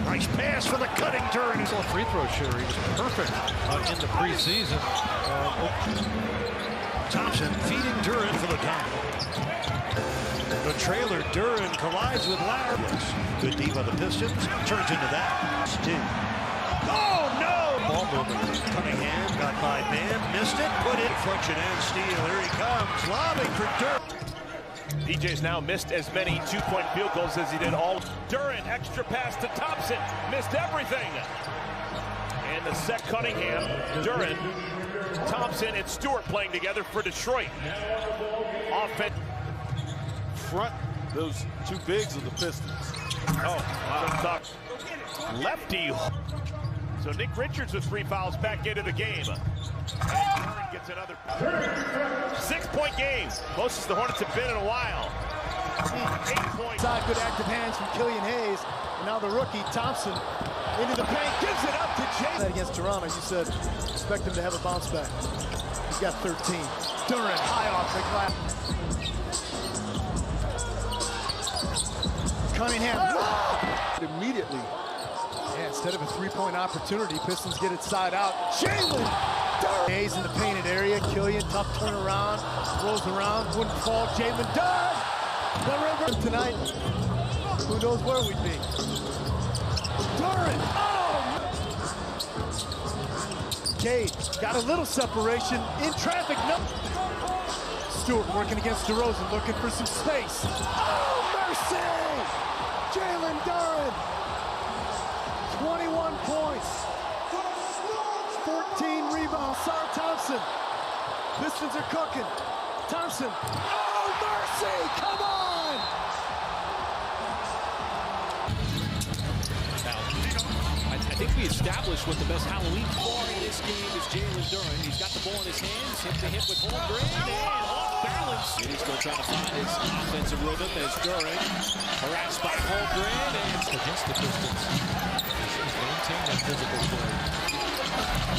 Nice pass for the cutting Duren. He's a free throw shooter. He was perfect in the preseason. Thompson feeding Duren for the dunk. The trailer, Duren collides with Larry. Good deep on the Pistons. Turns into that. Oh, no! Ball movement. Cunningham got by man. Missed it. Put it. Deflection and steal. Here he comes. Lobbing for Duren. DJ's now missed as many two-point field goals as he did all. Duren, extra pass to Thompson. Missed everything. And the set Cunningham, Duren, Thompson, and Stewart playing together for Detroit. Offense. Front those two bigs of the Pistons. Oh, wow. Lefty. So Nick Richards with 3 fouls back into the game. And Duren gets another 6-point game. Closest the Hornets have been in a while. 8 points. Good active hands from Killian Hayes. And now the rookie, Thompson, into the paint. Gives it up to Jalen. Against Toronto, you said, expect him to have a bounce back. He's got 13. Duren, high off the glass. Cunningham. Immediately. Yeah, instead of a three-point opportunity, Pistons get it side out. Jalen! Duren. Hayes in the painted area. Killian, tough turnaround. Rolls around, wouldn't fall. Jalen done! The river tonight. Who knows where we'd be. Duren! Oh! Cade got a little separation. In traffic, no. Stewart working against DeRozan, looking for some space. Oh, mercy! Jalen Duren! 21 points. 14 rebounds. Sar Thompson. Pistons are cooking. Thompson. Oh, mercy! Come on! I think we established what the best Halloween star in this game is Jalen Duren. He's got the ball in his hands, hit the hit with Holmgren, and off balance. And he's still trying to find his offensive rhythm as Duren harassed by Holmgren and against the Pistons. He's maintained that physical play.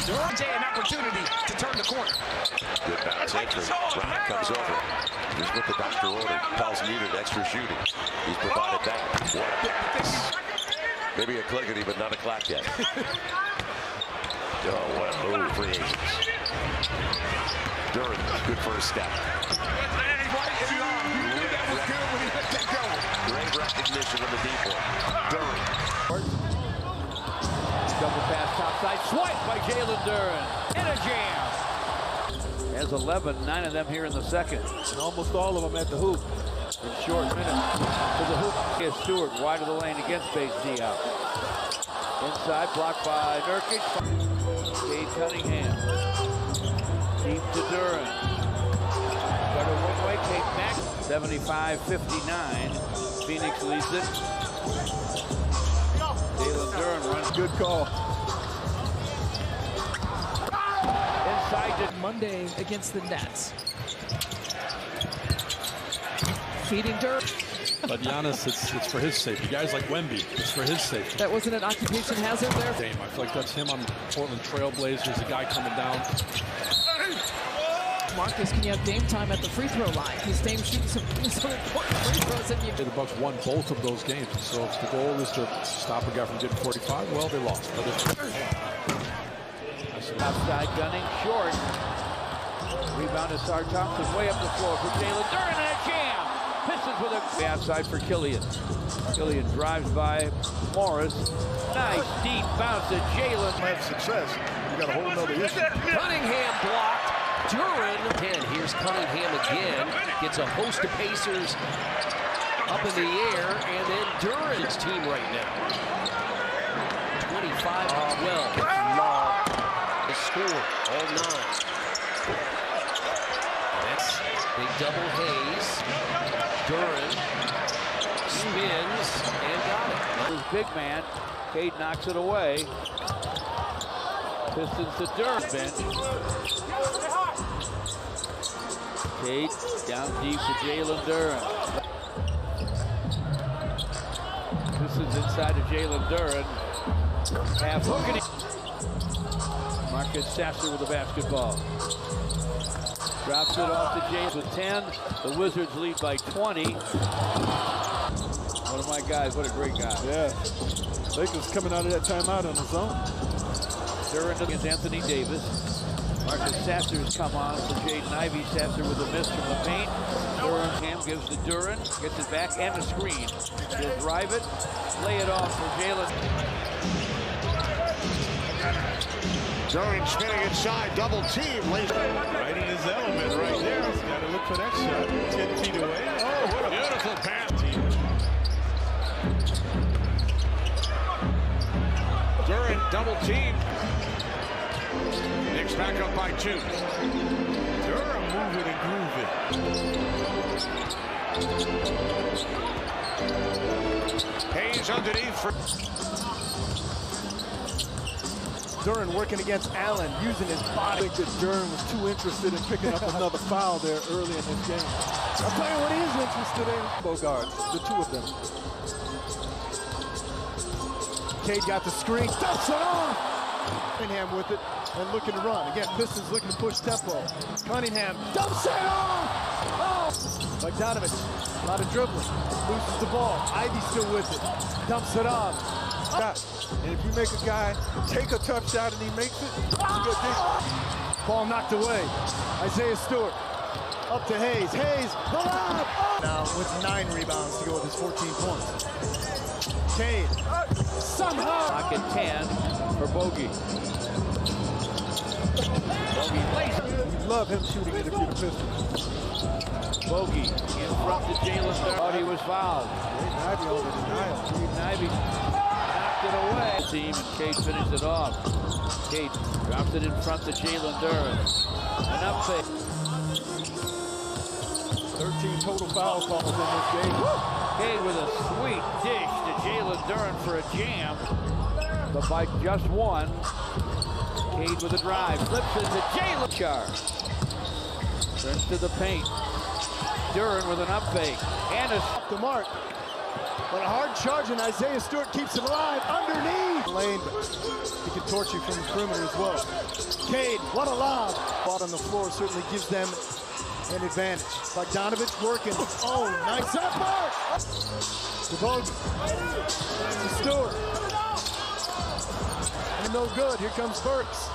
Duren an opportunity to turn the corner. Good bounce entry. Brown comes over. Here's what the doctor ordered. Pels needed extra shooting. He's provided that. What a pass. Maybe a clickety, but not a clack yet. Oh, what a move, free agents. Duren, good first step. Great recognition of the deep one. Duren. Double pass topside, swipe by Jalen Duren. And a jam. Has 11, 9 of them here in the second. And almost all of them at the hoop. In short minutes to the hoop. Here's Stewart wide of the lane against base D out. Inside, blocked by Nurkic. Cade Cunningham. Deep to Duren. Started one way, Cade back. 75-59. Phoenix leads it. Jalen Duren runs. Good call. Inside to Monday against the Nets. Feeding Duren. But Giannis, it's for his safety. Guys like Wemby, it's for his safety. That wasn't an occupation hazard there. Dame, I feel like that's him on Portland Trailblazers, the guy coming down. Marcus, can you have game time at the free throw line? Because Dame shoots some important free throws. And The Bucks won both of those games. So if the goal is to stop a guy from getting 45, well, they lost. outside gunning, short. Rebound to Sar Thompson, way up the floor for Jalen Duren, and a jam! Pistons with a outside for Killian. Killian drives by Morris. Nice deep bounce to Jalen. Have success. You got a whole nother issue. Cunningham blocked. Duren. And here's Cunningham again. Gets a host of Pacers up in the air. And then Duren's team right now. 25-12. The score, all 9. That's big double Hayes. Duren spins and got it. His big man, Cade knocks it away. Pistons to Duren bench. Cade down deep to Jalen Duren. Pistons inside to Jalen Duren. Half hooking. Marcus Sasser with the basketball. Drops it off to James with 10. The Wizards lead by 20. One of my guys, what a great guy. Yeah. Lakers coming out of that timeout on his own. Duren against Anthony Davis. Marcus Sasser's come on for Jaden Ivey. Sasser with a miss from the paint. Duren gives to Duren, gets it back and a screen. He'll drive it, lay it off for Jalen. Duren spinning inside, double team. Right in his element right there. He's got to look for that shot. 10 feet away. Oh, what a beautiful pass. Duren double team. Knicks back up by 2. Duren move it and groove it. Hayes underneath for Duren working against Allen, using his body. I think that Duren was too interested in picking up another foul there early in this game. I'll tell you what he is interested in. Both guards, the two of them. Cade got the screen, dumps it on. Cunningham with it and looking to run. Again, Pistons looking to push tempo. Cunningham dumps it on. Oh! Bogdanovich, a lot of dribbling. Loses the ball. Ivy still with it. Dumps it off. And if you make a guy take a tough shot and he makes it, it's a good thing. Ball knocked away. Isaiah Stewart up to Hayes. Hayes, the lob. Now with 9 rebounds to go with his 14 points. Cade, somehow. Pocket 10 for Bogey. Bogey lays it. You love him shooting it if you're the Pistons. Bogey in front to Jalen. Thought he was fouled. Ivy on the denial. Jaden Ivey knocked it away. Team and Cade finished it off. Cade drops it in front to Jalen Duren. An up fake. 13 total foul calls in this game. Cade with a sweet dish to Jalen Duren for a jam. But by just one. Cade with a drive. Flips it to Jalen. Turns to the paint. Duren with an up fake. And Off the mark. But a hard charge, and Isaiah Stewart keeps it alive underneath. Lane, he can torch you from the perimeter as well. Cade, what a lob. Ball on the floor certainly gives them an advantage. Bogdanovich working. Oh, nice effort. To Bogey. To Stewart. And no good. Here comes Burks.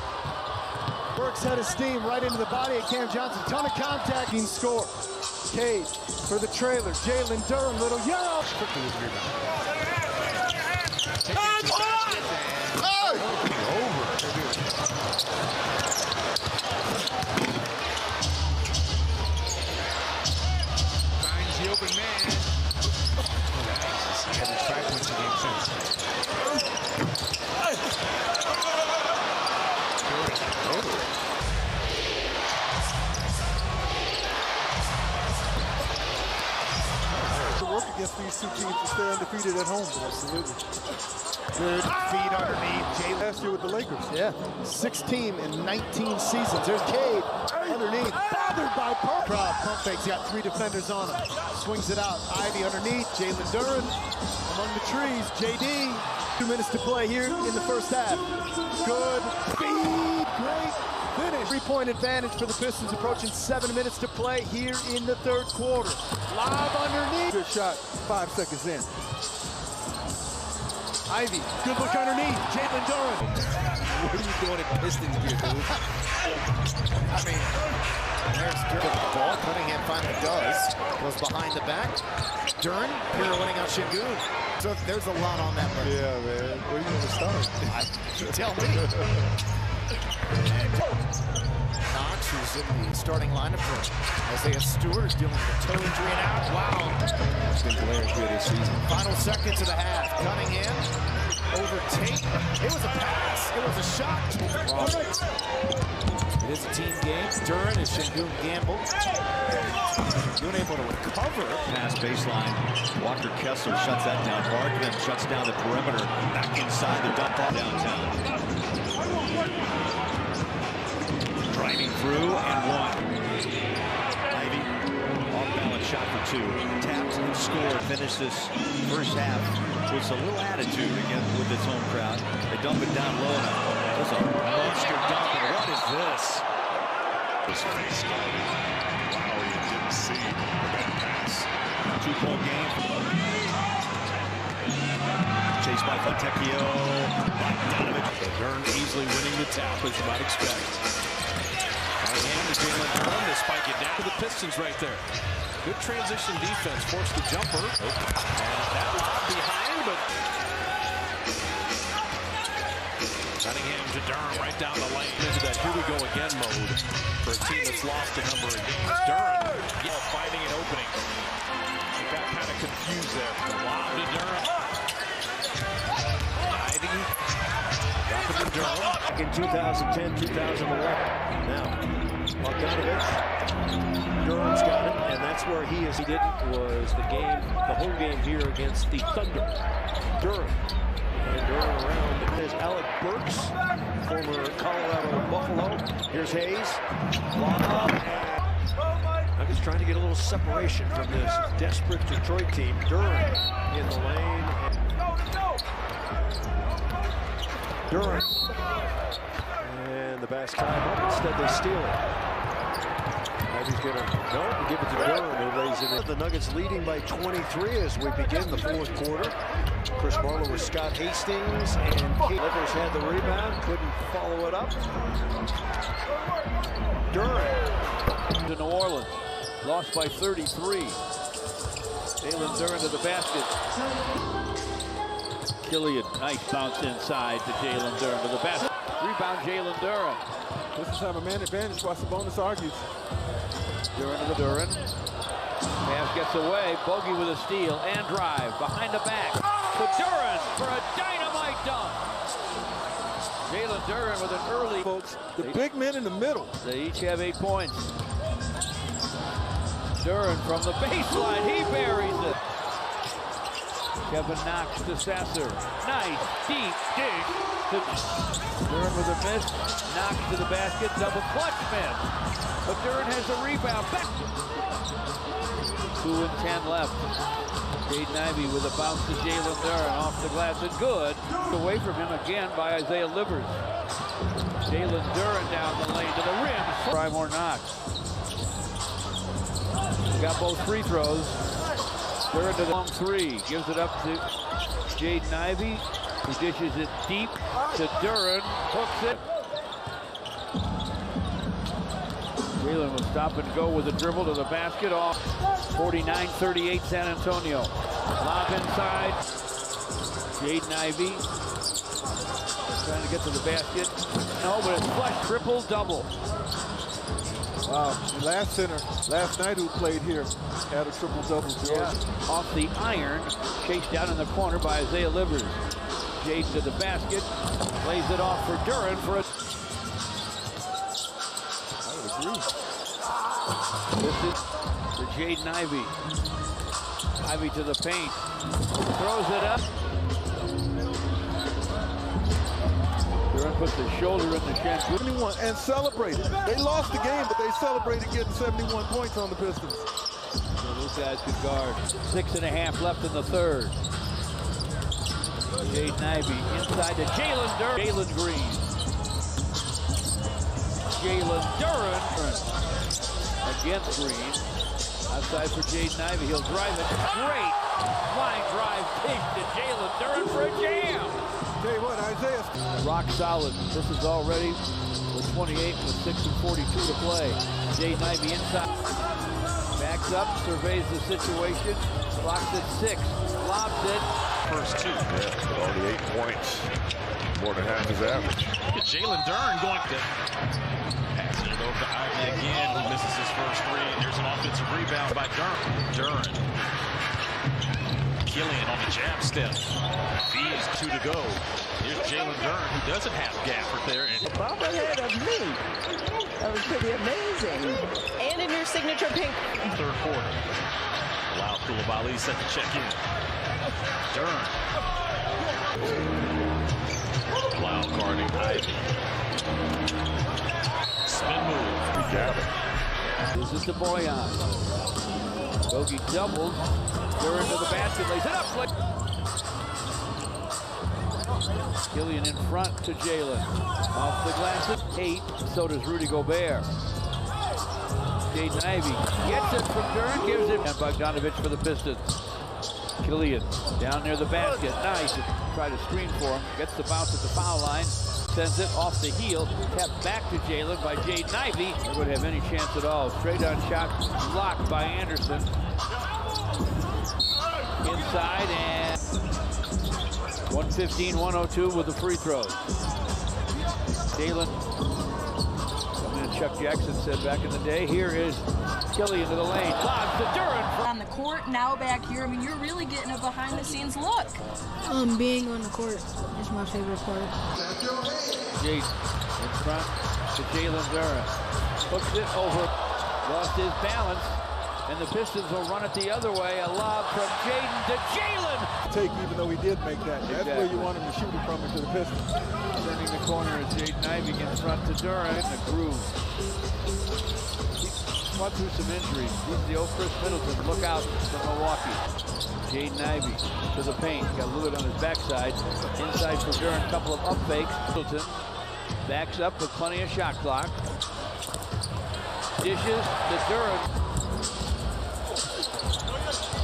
Burks had his steam right into the body of Cam Johnson. Ton of contact. Team score. Cade for the trailer. Jalen Duren, little yellow. Quickly with the finds the open man. Nice. He had his 5 points a game since. Over. Work against these two teams to stay undefeated at home. Absolutely. Good feed underneath. Jalen. Last year with the Lakers. Yeah. 16 in 19 seasons. There's Cade underneath. Bothered by Park. Crowd pump fakes. Got 3 defenders on him. Swings it out. Ivy underneath. Jalen Duren among the trees. JD. 2 minutes to play here in the first half. Good feed. Great finish. 3-point advantage for the Pistons, approaching 7 minutes to play here in the third quarter. Lob underneath. Good shot 5 seconds in. Ivy, good look underneath. Jalen Duren. What are you doing in Pistons gear, dude? I mean, there's Duren with the ball. Cunningham finally does. Goes behind the back. Duren, pirouetting out Şengün. So there's a lot on that list. Yeah, man. Where are you going to start? You tell me. Knox, who's in the starting lineup for Isaiah Stewart, is dealing with a toe injury and out. Wow. He's been glaring good this season. Final seconds of the half. Cunningham over Tate. It was a pass. It was a shot. It is a team game. Duren is Şengün gamble. Şengün able to recover. Pass baseline. Walker Kessler shuts that down. Barkman shuts down the perimeter. Back inside the dump off downtown. Driving through and one. Ivy, off-balance shot for 2. Taps and scored. Finish this first half with a little attitude again with its home crowd. They dump it down low now. That's a monster dump. And what is this? His face. Wow, you didn't see that pass. 2-point game. Chased by Fontecchio. Bogdanovich. Duren easily winning the tap, as you might expect. Hand to Jalen Duren to spike it down to the Pistons right there. Good transition defense. Forced the jumper. And that lob behind, but Cunningham to Duren right down the lane into that here we go again mode for a team that's lost a number of games. Duren finding an opening. He got kind of confused there. The lob to Duren. Diving. Dropping to Duren. Back in 2010, 2011. Now, Bogdanovich. Duren's got it, and that's where he is. He did was the home game here against the Thunder. Duren. And Duren around is Alec Burks, former Colorado Buffalo. Here's Hayes. Lob. Nuggets trying to get a little separation from this desperate Detroit team. Duren in the lane. Duren. And the basket time up. Instead, they steal it. He's going to give it to Duren, who lays it in. The Nuggets leading by 23 as we begin the fourth quarter. Chris Marlowe with Scott Hastings, and Clippers had the rebound, couldn't follow it up. Duren. To New Orleans, lost by 33. Jalen Duren to the basket. Killian, nice bounce inside to Jalen Duren to the basket. Rebound Jalen Duren. Pistons have a man advantage while Sabonis argues. Duren to the Duren. Mavs gets away. Bogey with a steal and drive behind the back to Duren for a dynamite dunk. Jalen Duren with an early. Folks, the big men in the middle. They each have 8 points. Duren from the baseline. He buries it. Kevin Knox to Sasser. Nice deep dig. Duren with a miss. Knox to the basket. Double clutch miss. But Duren has a rebound. Back. 2 and 10 left. Jaden Ivey with a bounce to Jalen Duren off the glass and good. Away from him again by Isaiah Livers. Jalen Duren down the lane to the rim. Prime or Knox. Got both free throws. Duren to the long three. Gives it up to Jaden Ivey. He dishes it deep to Duren. Hooks it. Jalen will stop and go with a dribble to the basket off 49-38 San Antonio. Lob inside. Jaden Ivey trying to get to the basket. No, but it's flush, triple double. Wow, the last center last night who played here had a triple double. Yeah. Off the iron, chased down in the corner by Isaiah Livers. Jaden to the basket, lays it off for Duren for a. This is for Jaden Ivey. Ivey to the paint. Throws it up. Duren puts his shoulder in the shin. 71 and celebrated. They lost the game, but they celebrated getting 71 points on the Pistons. So those guys could guard. 6.5 left in the third. Jaden Ivey inside to Jalen Duren. Jalen Green. Jalen Duren against Green. Outside for Jaden Ivey. He'll drive it. Great line drive kick to Jalen Duren for a jam. Tell you what, Isaiah. Rock solid. This is already with 28 with 6 and 42 to play. Jaden Ivey inside. Backs up, surveys the situation. Clocks at 6. Lobs it. First 2. Yeah, only 8 points. More than half his average. Jalen Duren going to passing it over to Ivey again. He misses his first 3. There's an offensive rebound by Duren. Killian on the jab step. Fees 2 to go. Here's Jalen Duren, who doesn't have gap right there. Bob ahead of me. That was pretty amazing. And in your signature pink. Third quarter. Allow Koulibaly set to check in. Duren. Wild carding Ivey. Spin move. He got it. This is to Boyan. Bogey doubles. Duren to the basket. Lays it up. Killian in front to Jalen. Off the glass at 8. So does Rudy Gobert. Jaden Ivey gets it from Duren. Gives it. And Bogdanovich for the Pistons. Killian down near the basket. Nice. Try to screen for him. Gets the bounce at the foul line. Sends it off the heel. Kept back to Jalen by Jaden Ivey. They wouldn't have any chance at all. Straight on shot blocked by Anderson. Inside and 115-102 with the free throws. Jalen, something that Chuck Jackson said back in the day. Here is Killian to the lane. Lobs to Duren. On the court, now back here. I mean, you're really getting a behind-the-scenes look. Being on the court is my favorite part. Jade in front to Jalen Duren. Hooks it over. Lost his balance. And the Pistons will run it the other way. A lob from Jaden to Jalen. Take, even though he did make that. That's where you want him to shoot it from into the Pistons. Turning the corner is Jaden Ivey in front to Duren. In the groove. He fought through some injuries. He's the old Chris Middleton. Look out for Milwaukee. Jaden Ivey to the paint. Got Lewis on his backside. Inside for Duren. Couple of up fakes. Middleton backs up with plenty of shot clock. Dishes to Duren.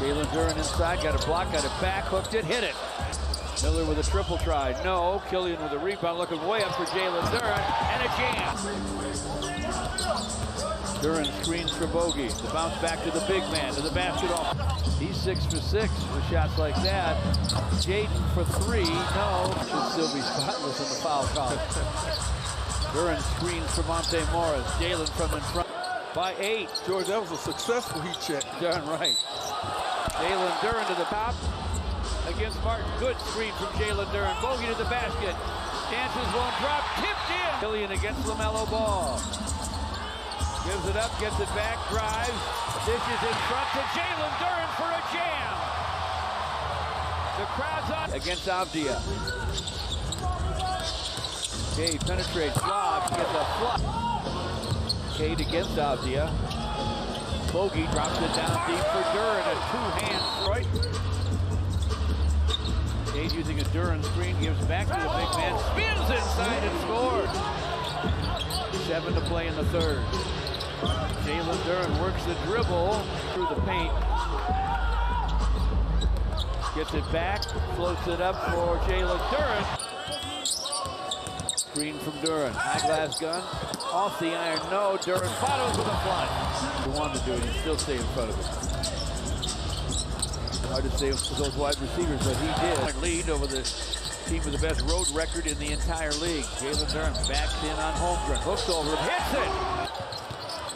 Jalen Duren inside, got a block, got it back, hooked it, hit it. Miller with a triple try, no. Killian with a rebound, looking way up for Jalen Duren, and a jam. Duren screens for Bogey. The bounce back to the big man, to the basket off. He's 6 for 6 with shots like that. Jaden for 3, no. Should still be spotless in the foul column. Duren screens for Monte Morris. Jalen from in front by 8. George, that was a successful heat check. Darn right. Jalen Duren to the top against Martin. Good screen from Jalen Duren. Bogey to the basket. Dances won't drop. Tipped in. Killian against LaMelo Ball. Gives it up, gets it back, drives. Dishes in front to Jalen Duren for a jam. The crowd's on against Avdia. Cade penetrates, lob, gets a flop. Cade against Avdia. Bogey drops it down deep for Duren. A two-hand right. Cade using a Duren screen, gives back to the big man, spins inside and scores. 7 to play in the third. Jalen Duren works the dribble through the paint. Gets it back, floats it up for Jalen Duren. Screen from Duren. High glass gun. Off the iron, no. Duren follows with a flush. He wanted to do it, he still stay in front of him. Hard to say for those wide receivers, but he did. Lead over the team with the best road record in the entire league. Jalen Duren backs in on Holmgren. Hooks over him, hits it!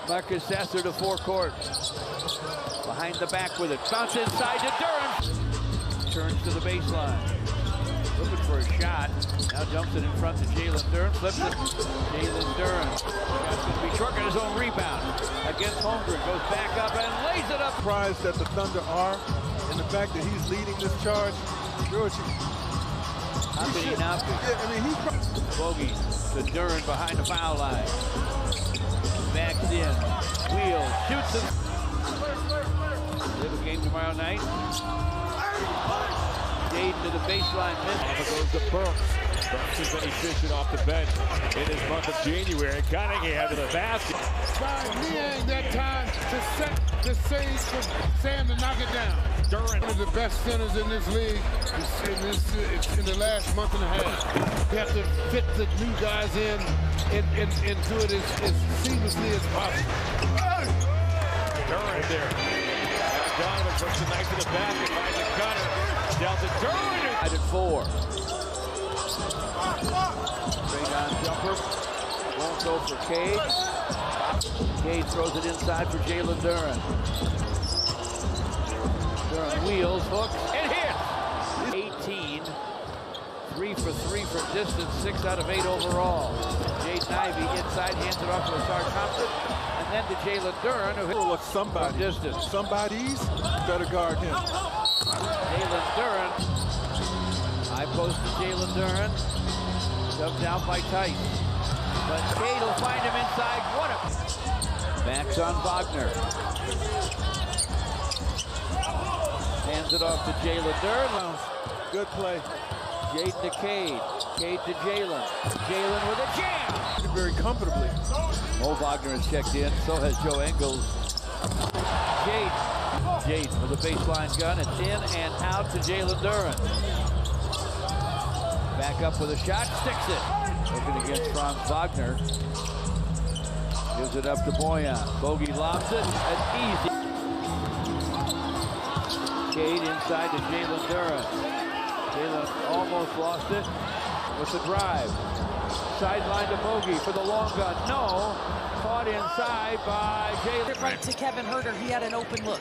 Marcus Sasser to forecourt. Behind the back with it. Bounce inside to Duren. Turns to the baseline. Looking for a shot. Now dumps it in front to Jalen Duren. Flips it. Jalen Duren. That's going to be short. Got his own rebound. Against Holmgren. Goes back up and lays it up. Surprised that the Thunder are, and the fact that he's leading this charge. George, how could he not be? Yeah, I mean, he's Bogey to Duren behind the foul line. Backs in. Wheels. Shoots him. Little game tomorrow night. Jaden to the baseline. Off it goes to Burks. Burks has been efficient off the bench in his month of January. Cunningham to the basket. He ain't that time to set the stage for Sam to knock it down. Duren. One of the best centers in this league in the last month and a half. You have to fit the new guys in and do it as seamlessly as possible. Duren there. Donovan puts the knife to the basket, finds a cutter. Down to Duren. At 4. Straight on jumper. Won't go for Cade. Cade throws it inside for Jalen Duren. Duren wheels, hooks, and hits. 18. 3 for 3 for distance, 6 out of 8 overall. Jaden Ivey inside, hands it off to Asar Thompson. And then to Jalen Duren, who hit somebody. Distance. Somebody's better guard him. Jalen Duren. High post to Jalen Duren. Shoved out by Tice. But Cade will find him inside. What a... Backs on Wagner. Hands it off to Jalen Duren. Good play. Jaden to Cade. Cade to Jalen. Jalen with a jam. Very comfortably. Mo Wagner has checked in. So has Joe Ingles. Cade Jaden with a baseline gun. It's in and out to Jalen Duren. Back up with a shot, sticks it. Looking against Franz Wagner. Gives it up to Boyan. Bogey lobs it. That's easy. Cade inside to Jalen Duren. Jalen almost lost it with the drive. Sideline to Bogey for the long gun. No. Caught inside by Jalen. Right to Kevin Herter. He had an open look.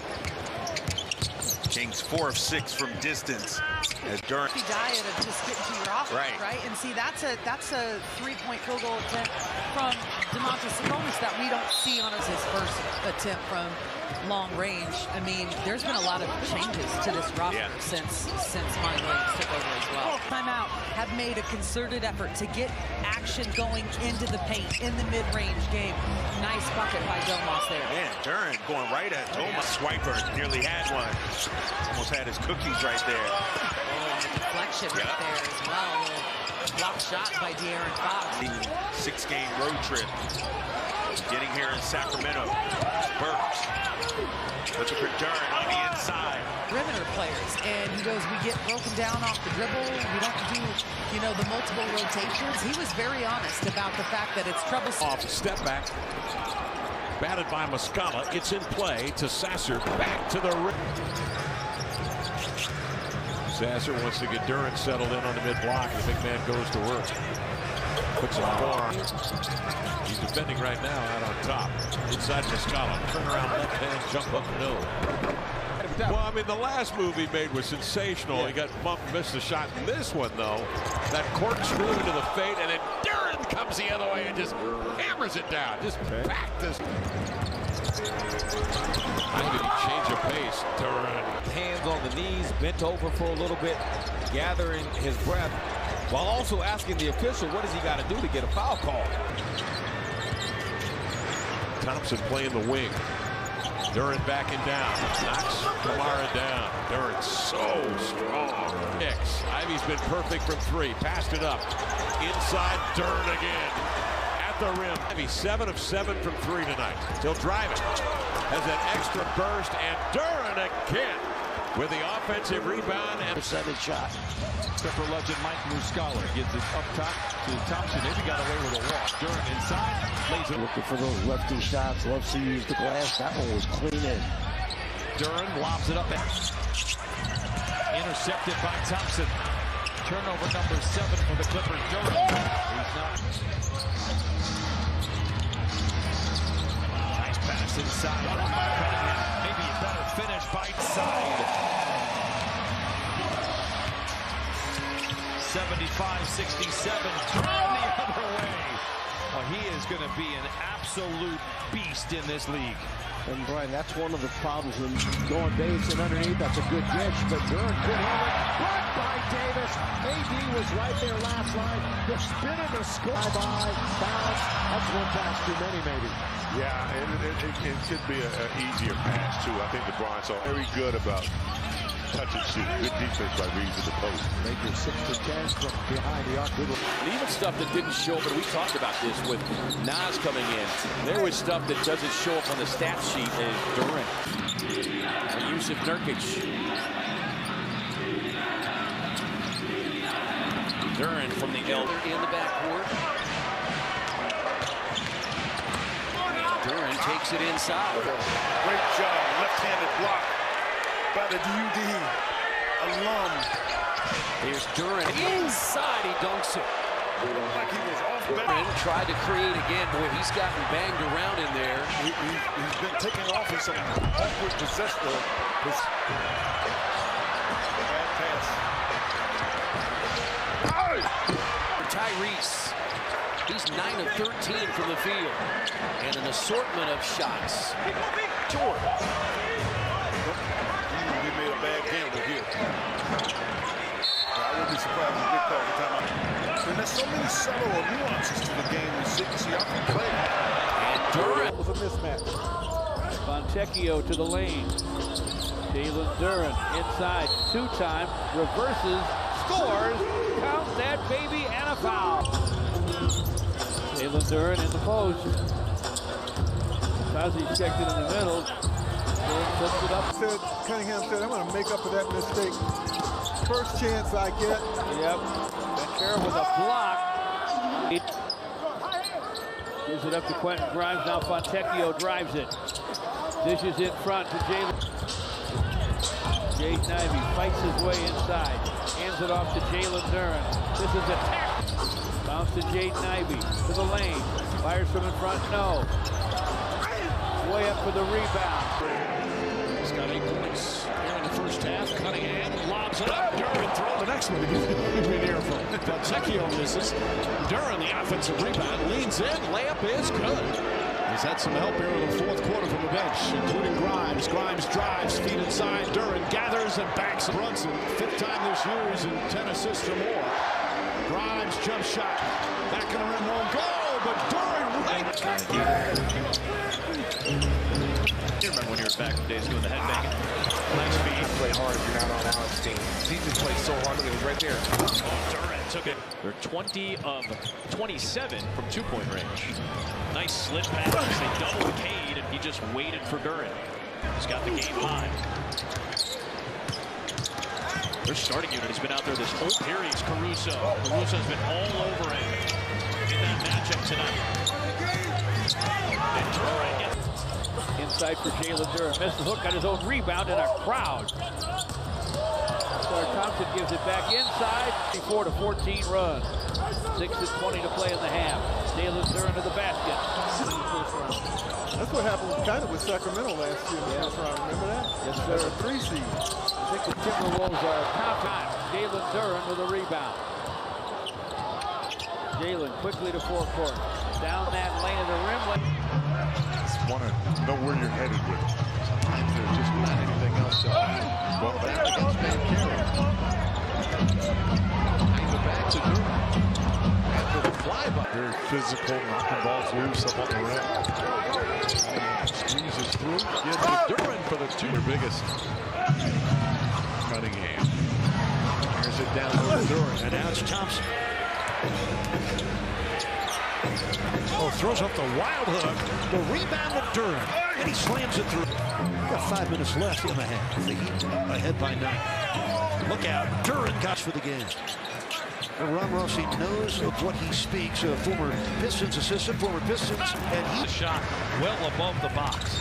Kings 4 of 6 from distance as Duren. The diet of just getting to your offense, right? And see, that's a three-point field goal attempt from DeMontis Sabonis that we don't see on his first attempt from long range. I mean, there's been a lot of changes to this roster since Monty Williams took over as well. Timeout have made a concerted effort to get action going into the paint in the mid-range game. Nice bucket by Domas there. Man, Duren going right at Domas. Swiper nearly had one. Almost had his cookies right there. Oh, and the deflection right there as well. Block shot by De'Aaron Fox. 6-game road trip. Getting here in Sacramento. Burks. Looking for Duren on the inside. Perimeter players, and he goes, we get broken down off the dribble. We don't do, the multiple rotations. He was very honest about the fact that it's troublesome. Off step back. Batted by Muscala. It's in play to Sasser. Back to the rim. Sasser wants to get Duren settled in on the mid-block. The big man goes to work. Puts a forearm. He's defending right now out on top. Inside Muscala. Turn around left hand, jump hook, no. Well, I mean, the last move he made was sensational. He got bumped, missed a shot. In this one, though, that corkscrew into the fade, and then Duren comes the other way and just hammers it down. Just back this. How did he change of pace? Duren. Hands on the knees, bent over for a little bit, gathering his breath, while also asking the official, what does he got to do to get a foul call? Thompson playing the wing. Duren backing down. Knocks Kamara down. Duren so strong. Ivy's been perfect from 3. Passed it up. Inside Duren again. At the rim. Ivy 7 of 7 from 3 tonight. He'll drive it. Has an extra burst. And Duren again with the offensive rebound. And 7 shot. Clipper legend Mike Muscala gives it up top to Thompson. Maybe got away with a walk. Duren inside. Lays it. Looking for those lefty shots. Loves to use the glass. That one was clean in. Duren lobs it up. Intercepted by Thompson. Turnover number 7 for the Clippers. Duren. He's not. Nice pass inside. Maybe a better finish by side. 75-67, turn the other way. Well, he is going to be an absolute beast in this league. And Brian, that's one of the problems when going base and underneath. That's a good catch, but Duren could have it. Blocked by Davis. AD was right there last line. The spin of the score. By bounce. That's one pass too many, maybe. Yeah, it could be an easier pass, too. I think the Bronx are very good about touch and shoot. Good defense by Reeves at the post. Making 6 to 10 from behind the arc. And even stuff that didn't show, but we talked about this with Nas coming in. There was stuff that doesn't show up on the stat sheet as Duren. Yusuf Nurkic. Duren from the elder in the backcourt. Duren takes it inside. Great job. Left-handed block by the DUD alum. There's Duren inside. He dunks it. Like he was off Duren tried to create again. Boy, he's gotten banged around in there. He's been taking off in some awkward possession. Bad pass. Tyrese. He's 9 of 13 from the field. And an assortment of shots. Jordan. He made a bad gamble here. I wouldn't be surprised if Big call the timeout. And there's so many subtle nuances to the game you see how can play. And Duren. Was a mismatch. Fontecchio to the lane. Jalen Duren inside. 2-time. Reverses. Scores. Count that baby and a foul. Jalen Duren in the post. Tazi checked it in the middle. Sets it up. Cunningham said, I'm going to make up for that mistake. First chance I get. Yep. Becerra with a block. Gives it up to Quentin Grimes. Now Fontecchio drives it. Dishes in front to Jalen. Jaden Ivey fights his way inside. Hands it off to Jalen Duren. This is a tap. Bounce to Jaden Ivey to the lane. Fires from in front. No. Way up for the rebound. He's got 8 points here in the first half. Cunningham lobs it up. Duren throw the next one to give me an earful. Fontecchio misses. Duren, the offensive rebound, leans in. Layup is good. He's had some help here in the fourth quarter from the bench, including Grimes. Grimes drives, feet inside. Duren gathers and banks. Brunson, 5th time this year, he's in 10 assists or more. Grimes jump shot. Back in the rim, won't go, but Duren right. You remember when you were back in the days doing the headbanging? Nice feed. Play hard if you're not on Alex's team. He just played so hard. Look at him right there. Duren took it. They're 20 of 27 from 2-point range. Nice slip pass. They doubled Cade, and he just waited for Duren. He's got the game high. Their starting unit has been out there this whole period. It's Caruso. Caruso's been all over him in that matchup tonight. And Duren gets inside for Jalen Duren. Missed the hook, got his own rebound in a crowd. Thompson gives it back inside. 4-14 run. 6:20 to play in the half. Jalen Duren to the basket. That's what happened kind of with Sacramento last year in the first round. Remember that? Yes, sir. That's a 3 seed. I think the Timberwolves are top time. Jalen Duren with a rebound. Jalen quickly to forecourt. Down that lane of the rim. Just want to know where you're headed with it. Sometimes there's just not anything else. Well, that against Van Carey. Behind the back to Duren. After the flyby. Very physical, knocking balls loose up on the rim. Squeezes through. Gives to Duren for the 2. Your biggest. Cunningham. Here's it down over Duren. And now it's Thompson. Oh, throws up the wild hook. The rebound of Duren. And he slams it through. Got 5 minutes left in the half. The Heat ahead by 9. Look out. Duren got for the game. And Ron Rossi knows of what he speaks. A former Pistons assistant, former Pistons. And he shot well above the box.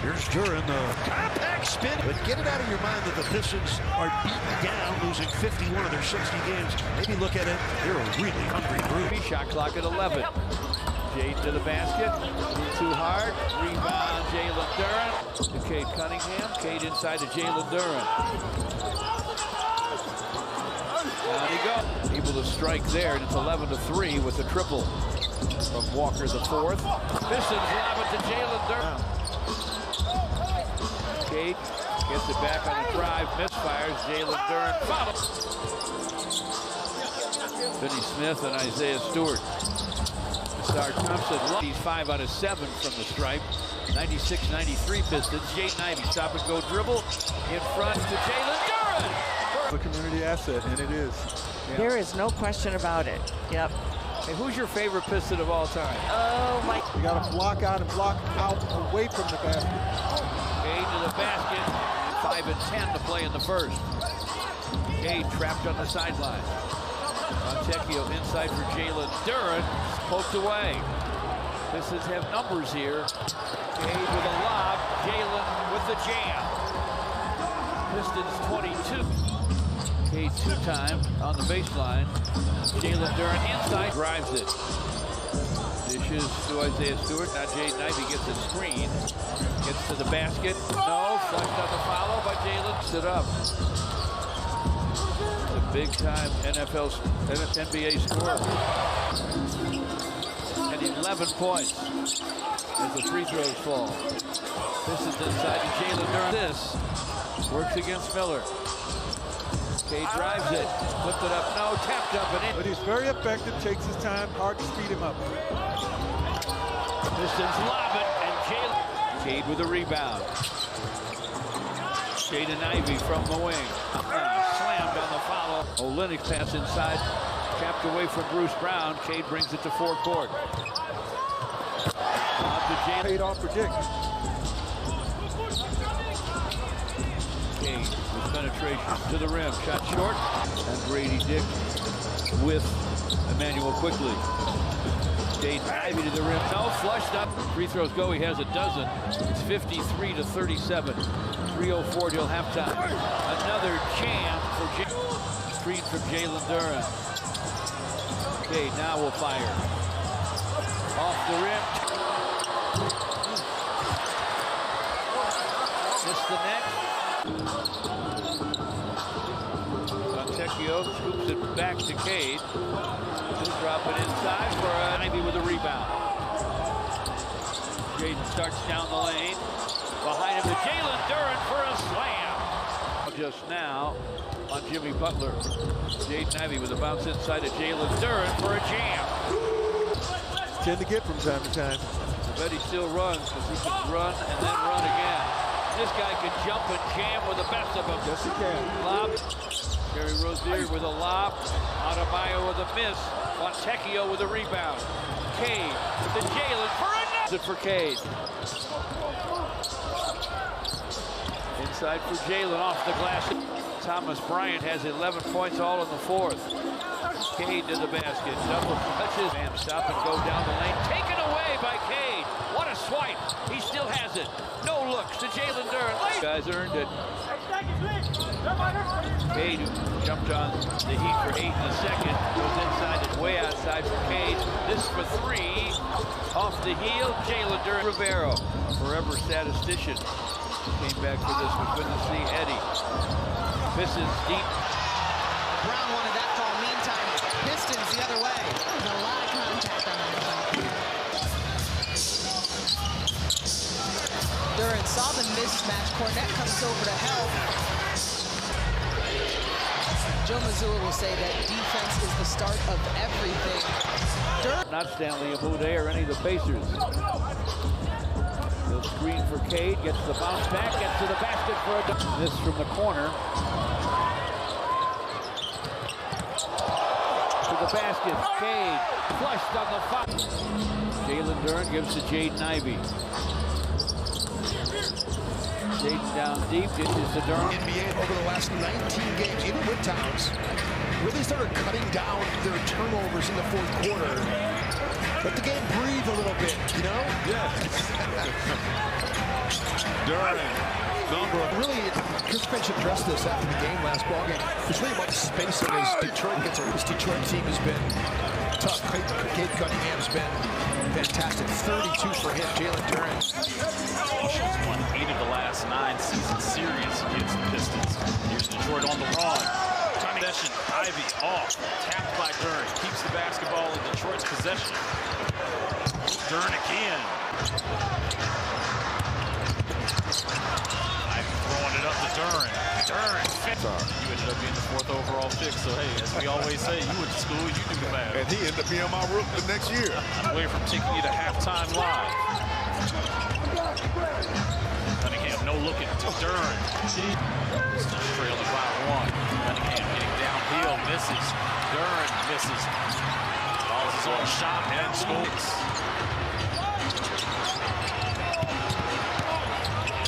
Here's Duren, the compact spin. But get it out of your mind that the Pistons are beaten down, losing 51 of their 60 games. Maybe look at it. They're a really hungry group. Shot clock at 11. Jade to the basket. Too hard. Rebound, Jalen Duren. To Cade Cunningham. Cade inside to Jalen Duren. Down he goes. Able to strike there, and it's 11-3 with a triple from Walker the 4th. Pistons lob it to Jalen Duren. Cade gets it back on the drive, misfires. Jalen Duren follows. Finney Smith and Isaiah Stewart. Star Thompson, he's 5 out of 7 from the stripe. 96-93 Pistons. Jaden Ivey, stop and go dribble. In front to Jalen Duren. A community asset, and it is. Yeah. There is no question about it. Yep. Hey, who's your favorite Piston of all time? Oh, my. You got to block out and block out away from the basket. Cade to the basket. 5 and 10 to play in the first. Cade trapped on the sideline. Fontecchio inside for Jalen Duren. Poked away. Pistons have numbers here. Cade with a lob. Jalen with the jam. Pistons 22. Cade 2-time on the baseline. Jalen Duren inside. Drives it. Dishes to Isaiah Stewart. Now Jaden Ivey gets a screen. Gets to the basket. No. Flushed on the follow by Jalen. Sit up. The big-time NBA scorer. And 11 points as the free throws fall. Pistons inside to Jalen Duren. This works against Miller. Cade drives it. Flipped it up. No. Tapped up and in. But he's very effective. Takes his time. Hard to speed him up. Pistons lob it. And Jalen. Cade with a rebound. Jaden Ivey from the wing. Slammed on the follow. Olynyk pass inside. Capped away from Bruce Brown. Cade brings it to forecourt. Paid off for Dick. Cade with penetration to the rim. Shot short. And Brady Dick with Emmanuel quickly. Jaden Ivey to the rim. No, flushed up. Free throws go. He has a dozen. It's 53-37. 3:04 till halftime. Another jam for Jalen. Screen from Jalen Duren. Cade now will fire. Off the rim. Missed the net. Fontecchio scoops it back to Cade. He'll drop it inside for Ivey with a rebound. Jaden starts down the lane. Behind him to Jalen Duren for a slam. Just now on Jimmy Butler. Jaden Ivey with a bounce inside to Jalen Duren for a jam. Tend to get from time to time. I bet he still runs because he can run and then run again. This guy can jump and jam with the best of them. Yes, he can. Lob. Terry Rozier with a lob. Adebayo with a miss. Fontecchio with a rebound. Cade to Jalen for another for Cade. Inside for Jalen off the glass. Thomas Bryant has 11 points all in the fourth. Cade to the basket. Double touches. And stop and go down the lane. Taken away by Cade. What a swipe. He still has it. No looks to Jalen Duren. Guys earned it. Cade, who jumped on the Heat for 8 in the second, goes inside. It's way outside for Cade. This for 3. Off the heel. Jalen Duren. Rivero, forever statistician, came back for this. Was good to see Eddie. Pistons deep. Brown wanted that call. Meantime, Pistons the other way. There's a lot of contact on that one. Duren saw the mismatch. Cornette comes over to help. Joe Mazzulla will say that defense is the start of everything. Not Stanley Amude or any of the Pacers. He'll screen for Cade, gets the bounce back, gets to the basket for a dunk. This from the corner. To the basket, Cade, flushed on the foul. Jalen Duren gives to Jaden Ivey. Jaden down deep, dishes to Duren. NBA over the last 19 games, even with Towns, really started cutting down their turnovers in the fourth quarter. Let the game breathe a little bit, you know? Yeah. Duren, really, Chris Finch addressed this after the game last ballgame. It's really about spacing as Detroit gets over. This Detroit team has been tough. Cade Cunningham's been fantastic. 32 for him, Jalen Duren. He's won 8 of the last 9 season series against the Pistons. Here's Detroit on the run. Possession, Ivey off, tapped by Duren. Keeps the basketball in Detroit's possession. Duren again. Ivey throwing it up to Duren. Duren. You ended up being the 4th overall pick, so hey, as we always say, you went to school, you do the math. and he ended up being my rook the next year. Away from taking you to halftime live. Cunningham no looking to Duren. Still trailing by 1. Cunningham getting downhill, misses. Duren misses. Balls his own shot and scores.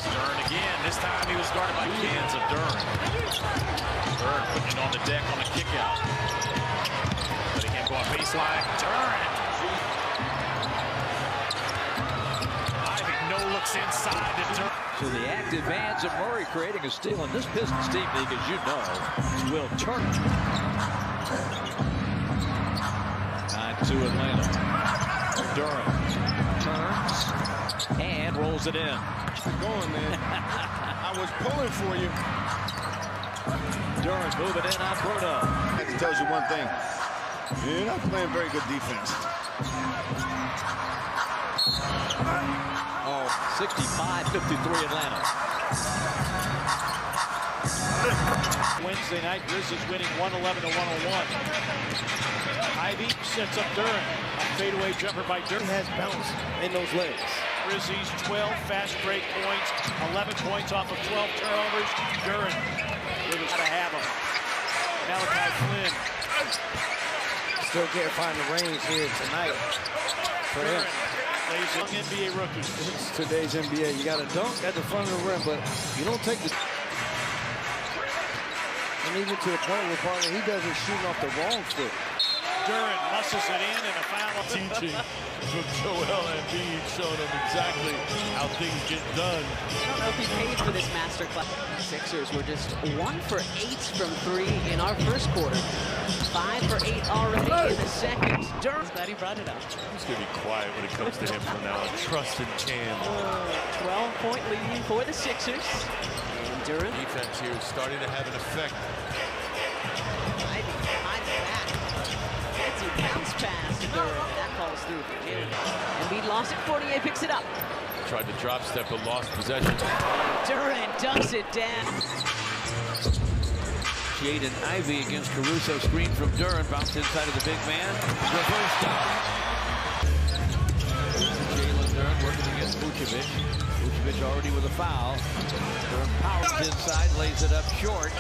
Duren again. This time he was guarded by cans of Duren. Duren putting it on the deck on a kick out. Cunningham going baseline. Duren. No looks inside to Duren. So the active hands of Murray creating a steal in this Pistons team league, as you know, will turn. 9-2 Atlanta. Duren turns and rolls it in. Keep going, man. I was pulling for you. Duren moving in on Bruno. That tells you one thing. You're not playing very good defense. 65-53 Atlanta. Wednesday night, Grizzlies winning 111-101. Ivey sets up Duren. A fadeaway jumper by Duren. Has bounce in those legs. Grizzlies 12 fast break points, 11 points off of 12 turnovers. Duren with how to have them. Malachi Flynn. Still can't find the range here tonight for him. Young NBA rookie. It's today's NBA. You got to dunk at the front of the rim, but you don't take the... And even to a point where partner, he doesn't shoot off the wrong foot. Duren muscles it in and a foul. Teaching from Joel Embiid, showing him exactly how things get done. I don't know if he paid for this master class. Sixers were just 1 for 8 from 3 in our first quarter. 5 for 8 already in the second. Duren, glad he brought it up. He's going to be quiet when it comes to him from now on. Trust in Cam. 12-point lead for the Sixers. And Duren. Defense here is starting to have an effect. Bounce pass to Duren. That falls through for Jalen. Embiid lost it. 48 picks it up. Tried to drop step but lost possession. Duren dunks it down. Jaden Ivey against Caruso. Screen from Duren. Bounce inside of the big man. Reverse dunk. Jalen Duren working against Vucevic. Vucevic already with a foul. Duren powers inside. Lays it up short.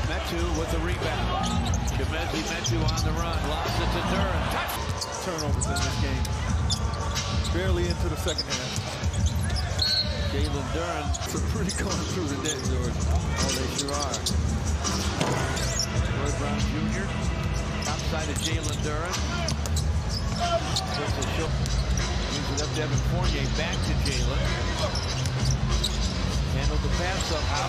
Metu with the rebound. Metu on the run. Lost it to Duren. Turnovers in this game. Barely into the second half. Jalen Duren. So pretty going through the day, George. Oh, they sure are. Roy Brown Jr. Outside of Jalen Duren. Moves it up to Evan Fournier. Back to Jalen. Handled the pass somehow.